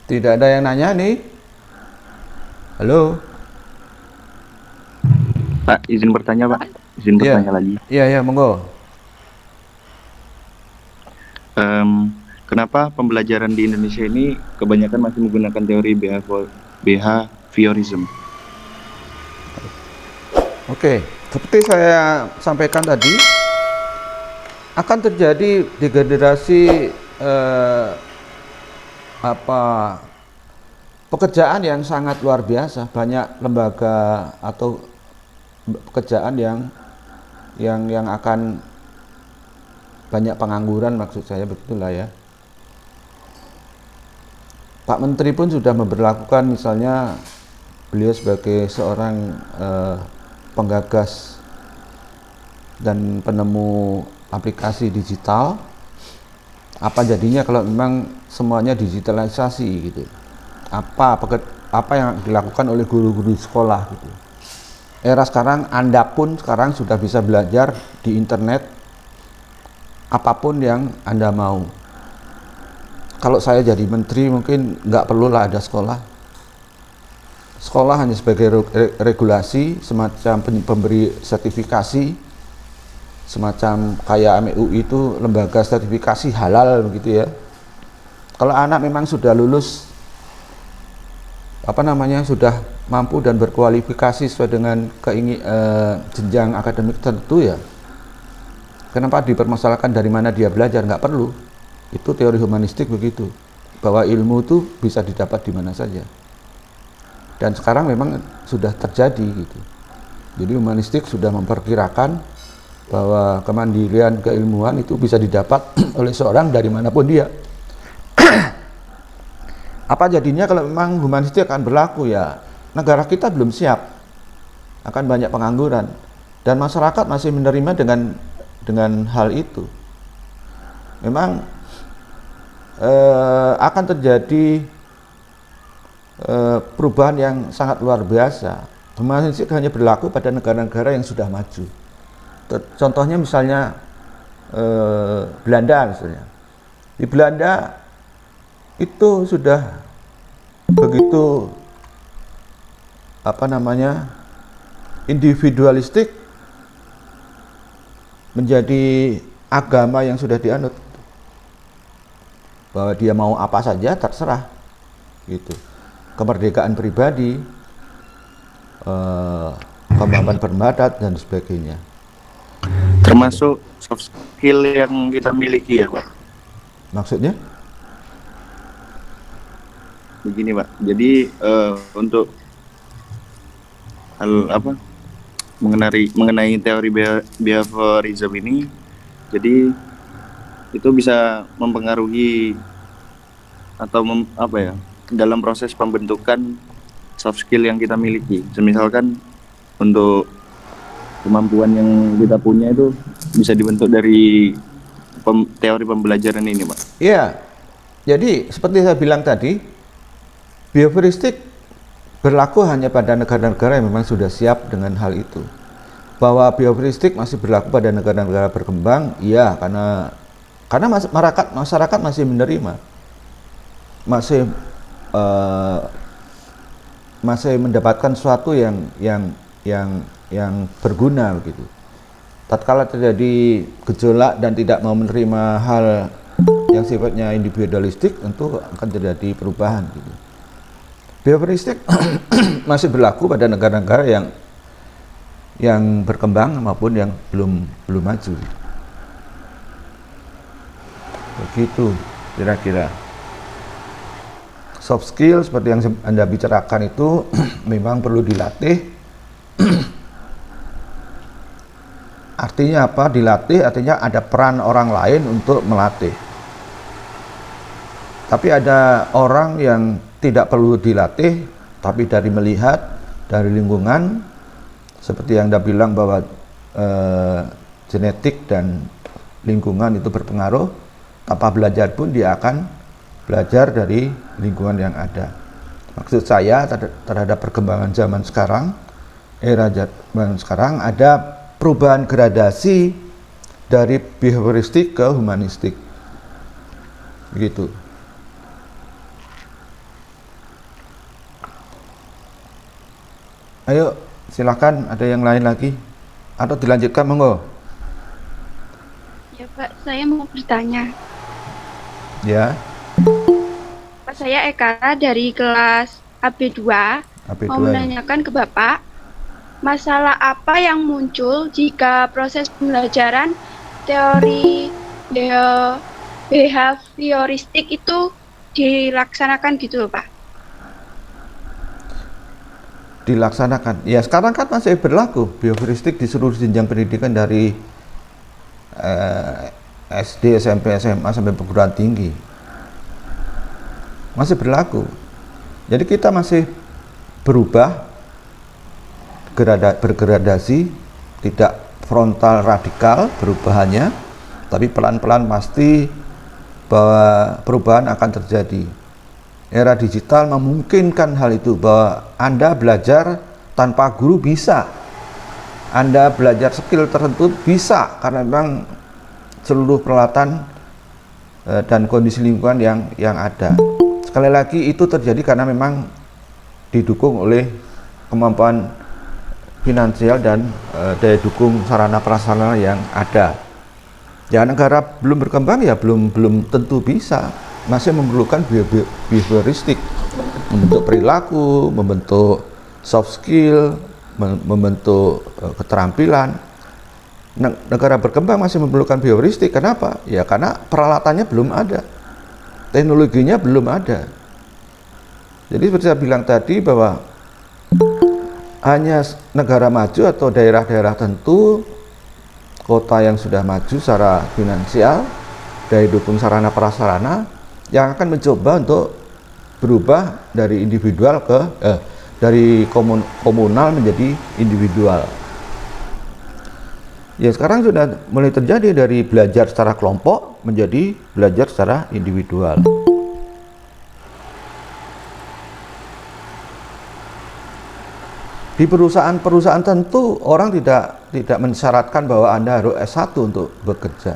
Tidak ada yang nanya nih. Halo? Pak, izin bertanya, Pak. Izin Iya. bertanya lagi. Iya, iya, monggo. Em, Kenapa pembelajaran di Indonesia ini kebanyakan masih menggunakan teori behaviorism? Oke, seperti saya sampaikan tadi, akan terjadi degradasi eh, apa pekerjaan yang sangat luar biasa. Banyak lembaga atau pekerjaan yang akan banyak pengangguran, maksud saya begitulah ya. Pak Menteri pun sudah memberlakukan, misalnya beliau sebagai seorang penggagas dan penemu aplikasi digital, apa jadinya kalau memang semuanya digitalisasi gitu? Apa yang dilakukan oleh guru-guru sekolah gitu? Era sekarang Anda pun sekarang sudah bisa belajar di internet apapun yang Anda mau. Kalau saya jadi menteri mungkin nggak perlulah ada sekolah. Sekolah hanya sebagai regulasi, semacam pemberi sertifikasi, semacam kayak MUI itu lembaga sertifikasi halal begitu ya. Kalau anak memang sudah lulus, sudah mampu dan berkualifikasi sesuai dengan jenjang akademik tertentu ya, kenapa dipermasalahkan dari mana dia belajar? Nggak perlu. Itu teori humanistik begitu, bahwa ilmu itu bisa didapat di mana saja. Dan sekarang memang sudah terjadi gitu. Jadi humanistik sudah memperkirakan bahwa kemandirian keilmuan itu bisa didapat oleh seorang dari manapun dia. Apa jadinya kalau memang humanistik akan berlaku ya? Negara kita belum siap, akan banyak pengangguran dan masyarakat masih menerima dengan hal itu. Memang akan terjadi perubahan yang sangat luar biasa. Humanistik hanya berlaku pada negara-negara yang sudah maju. Contohnya misalnya Belanda misalnya. Di Belanda itu sudah begitu individualistik, menjadi agama yang sudah dianut, bahwa dia mau apa saja terserah gitu. Kemerdekaan pribadi, kemampuan berpendapat dan sebagainya. Termasuk soft skill yang kita miliki ya, Pak. Maksudnya? Begini, Pak. Jadi untuk hal apa mengenai teori behaviorism ini, jadi itu bisa mempengaruhi atau dalam proses pembentukan soft skill yang kita miliki. Misalkan untuk kemampuan yang kita punya itu bisa dibentuk dari teori pembelajaran ini, Pak. Iya. Jadi seperti saya bilang tadi, behavioristik berlaku hanya pada negara-negara yang memang sudah siap dengan hal itu. Bahwa behavioristik masih berlaku pada negara-negara berkembang, iya, karena masyarakat masih menerima, masih eh, masih mendapatkan sesuatu yang berguna begitu. Tatkala terjadi gejolak dan tidak mau menerima hal yang sifatnya individualistik, tentu akan terjadi perubahan gitu. Behavioristik masih berlaku pada negara-negara yang berkembang maupun yang belum maju. Begitu kira-kira. Soft skill seperti yang Anda bicarakan itu memang perlu dilatih. Artinya apa? Dilatih artinya ada peran orang lain untuk melatih. Tapi ada orang yang tidak perlu dilatih, tapi dari melihat, dari lingkungan, seperti yang Anda bilang bahwa genetik dan lingkungan itu berpengaruh, tanpa belajar pun dia akan belajar dari lingkungan yang ada. Maksud saya terhadap perkembangan zaman sekarang, era zaman sekarang, ada perubahan gradasi dari behavioristik ke humanistik. Begitu. Ayo, silakan ada yang lain lagi atau dilanjutkan monggo. Ya Pak, saya mau bertanya. Ya, Pak, saya Eka dari kelas AB2 mau AB2 ya. menanyakan ke Bapak, masalah apa yang muncul jika proses pembelajaran teori behavioristik itu dilaksanakan gitu loh Pak? Dilaksanakan. Ya, sekarang kan masih berlaku bioheuristik di seluruh jenjang pendidikan dari SD, SMP, SMA sampai perguruan tinggi. Masih berlaku. Jadi kita masih berubah, bergradasi, tidak frontal radikal perubahannya, tapi pelan-pelan pasti bahwa perubahan akan terjadi. Era digital memungkinkan hal itu, bahwa Anda belajar tanpa guru bisa. Anda belajar skill tertentu bisa, karena memang seluruh peralatan dan kondisi lingkungan yang ada. Sekali lagi itu terjadi karena memang didukung oleh kemampuan finansial dan daya dukung sarana prasarana yang ada. Ya, negara belum berkembang ya belum tentu bisa, masih memerlukan behavioristik, membentuk perilaku, membentuk soft skill, membentuk keterampilan. Negara berkembang masih memerlukan behavioristik. Kenapa? Ya karena peralatannya belum ada, teknologinya belum ada. Jadi seperti saya bilang tadi bahwa hanya negara maju atau daerah-daerah tentu, kota yang sudah maju secara finansial, daya dukung sarana prasarana, yang akan mencoba untuk berubah dari individual ke dari komunal menjadi individual. Ya sekarang sudah mulai terjadi dari belajar secara kelompok menjadi belajar secara individual. Di perusahaan-perusahaan tentu orang tidak mensyaratkan bahwa Anda harus S1 untuk bekerja.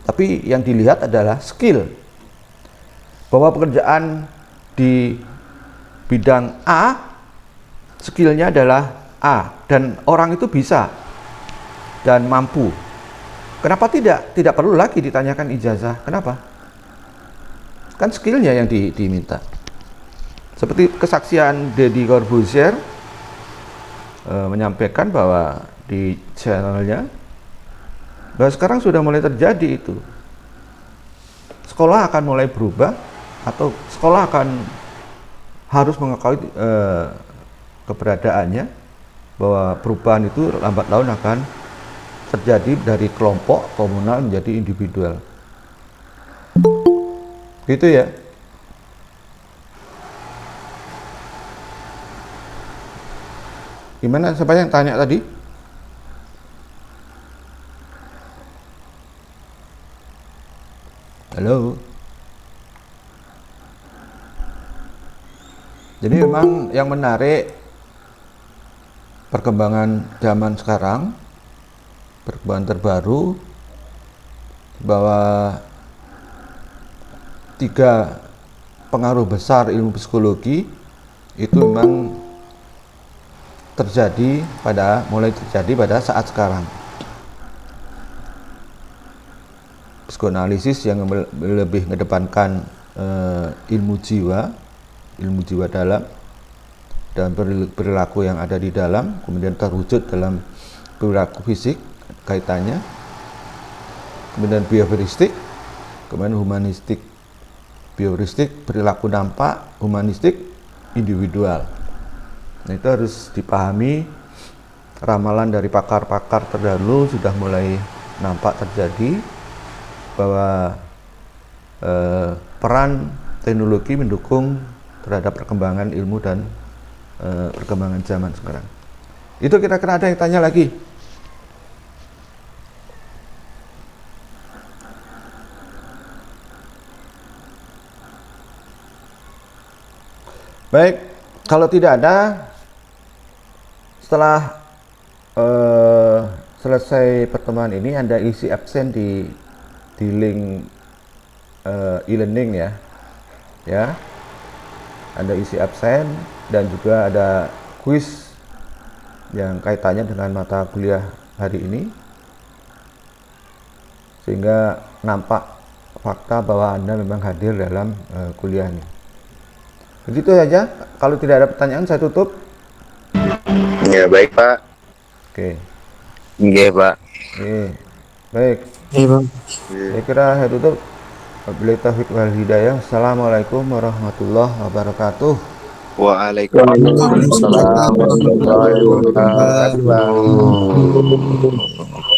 Tapi yang dilihat adalah skill. Bahwa pekerjaan di bidang A, skillnya adalah A, dan orang itu bisa dan mampu. Kenapa tidak? Tidak perlu lagi ditanyakan ijazah. Kenapa? Kan skillnya yang diminta. Seperti kesaksian Deddy Corbuzier menyampaikan bahwa di channelnya, bahwa sekarang sudah mulai terjadi itu. Sekolah akan mulai berubah, atau sekolah akan harus mengetahui keberadaannya, bahwa perubahan itu lambat laun akan terjadi dari kelompok komunal menjadi individual. Gitu ya. Gimana, siapa yang tanya tadi? Halo. Jadi memang yang menarik perkembangan zaman sekarang, perkembangan terbaru, bahwa 3 pengaruh besar ilmu psikologi itu memang mulai terjadi pada saat sekarang. Psikoanalisis yang lebih mengedepankan ilmu jiwa dalam dan perilaku yang ada di dalam, kemudian terwujud dalam perilaku fisik kaitannya, kemudian behavioristik, kemudian humanistik. Behavioristik perilaku dampak, humanistik individual. Nah, itu harus dipahami. Ramalan dari pakar-pakar terdahulu sudah mulai nampak terjadi, bahwa peran teknologi mendukung terhadap perkembangan ilmu dan perkembangan zaman sekarang. Itu kira-kira ada yang tanya lagi? Baik, kalau tidak ada, setelah selesai pertemuan ini Anda isi absen di link e-learning ya. Anda isi absen, dan juga ada kuis yang kaitannya dengan mata kuliah hari ini, sehingga nampak fakta bahwa Anda memang hadir dalam kuliahnya. Begitu saja. Kalau tidak ada pertanyaan, saya tutup. Ya, baik, Pak. Oke. Oke, Pak. Oke. Baik. Iya bang. Saya kira saya tutup. Wabillahi taufiq wal hidayah. Assalamualaikum warahmatullahi wabarakatuh. Waalaikumsalam warahmatullahi wabarakatuh. Waalaikumsalam.